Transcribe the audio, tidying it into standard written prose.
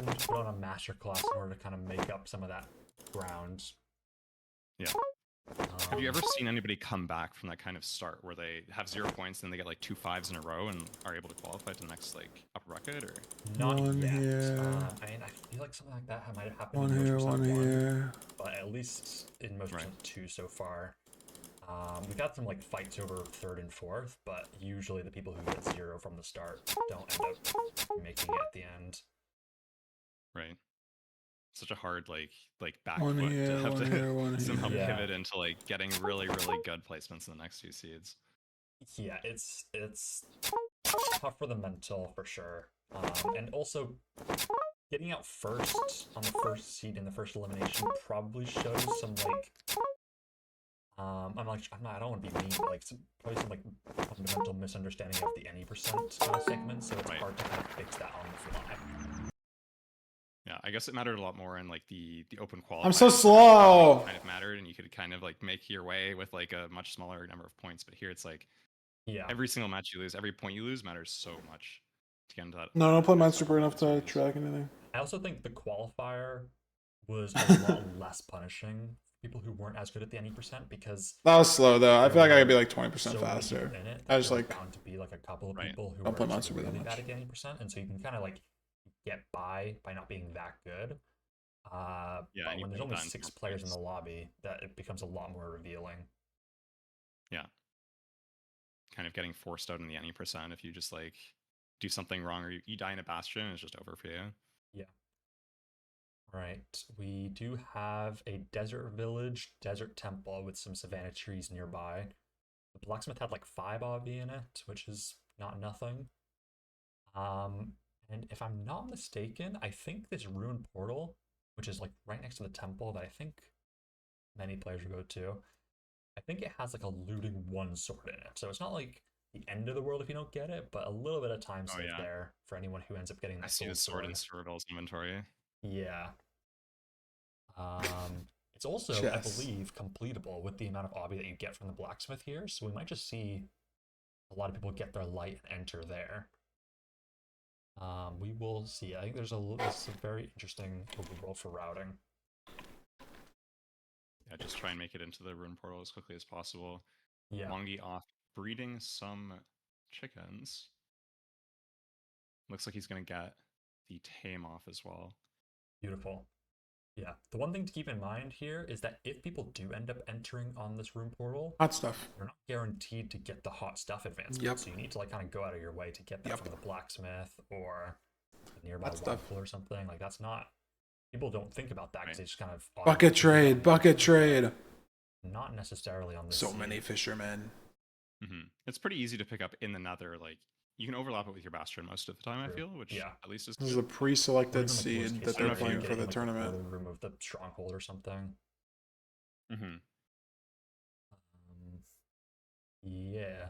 even just put on a masterclass in order to kind of make up some of that ground. Yeah. Have you ever seen anybody come back from that kind of start where they have 0 points and then they get like 2 5s in a row and are able to qualify to the next like upper bracket, or not one yet? Here. I mean, I feel like something like that might have happened One in here, most one here. but at least in most Right. 2 so far. We've got some like fights over 3rd and 4th, but usually the people who get 0 from the start don't end up making it at the end. right? Such a hard like back One foot here, to have one to here, one somehow here. pivot into like getting really good placements in the next 2 seeds. Yeah, it's tough for the mental for sure, and also getting out first on the first seed in the first elimination probably shows some like I don't want to be mean, but like probably some like fundamental misunderstanding of the any percent segment, so it's hard to kind of fix that on the fly. Yeah, I guess it mattered a lot more in like the open qualifiers. I'm so slow. Kind of mattered, and you could kind of like make your way with like a much smaller number of points. But here it's like, every single match you lose, every point you lose matters so much to get into that. No, I don't play Mind Super enough to track anything. I also think the qualifier was a lot less punishing for people who weren't as good at the any percent, because that was slow though. I feel like I could be like 20% faster. I just like bound to be like a couple of people who don't play are Mind Super really that much. bad at the any percent, and so you can kind of like get by not being that good. But when there's only 6 players in the lobby, that it becomes a lot more revealing. Yeah. Kind of getting forced out in the any percent if you just like do something wrong or you die in a bastion, it's just over for you. Yeah. Right. We do have a desert village, desert temple with some savanna trees nearby. The blacksmith had like 5 obby in it, which is not nothing. And if I'm not mistaken, I think this ruined portal, which is like right next to the temple that I think many players will go to, I think it has like a looting 1 sword in it. So it's not like the end of the world if you don't get it, but a little bit of time saved there for anyone who ends up getting that. I see the sword in Cyrodiil's inventory. Yeah. It's also, I believe, completable with the amount of obby that you get from the blacksmith here. So we might just see a lot of people get their light and enter there. We will see. I think there's a very interesting overworld for routing. Yeah, just try and make it into the ruin portal as quickly as possible. Yeah. Wongi off breeding some chickens. Looks like he's going to get the tame off as well. Beautiful. Yeah. The one thing to keep in mind here is that if people do end up entering on this room portal, hot stuff, you're not guaranteed to get the hot stuff advancement. Yep. So you need to like kind of go out of your way to get that from the blacksmith or a nearby stuff pool or something. Like that's not. People don't think about that because they just kind of bucket trade. Not necessarily on this. So many fishermen. It's pretty easy to pick up in the nether. Like you can overlap it with your bastion most of the time. I feel, which at least is. This is a pre-selected seed that they're playing for the tournament. Room of the stronghold or something. Yeah.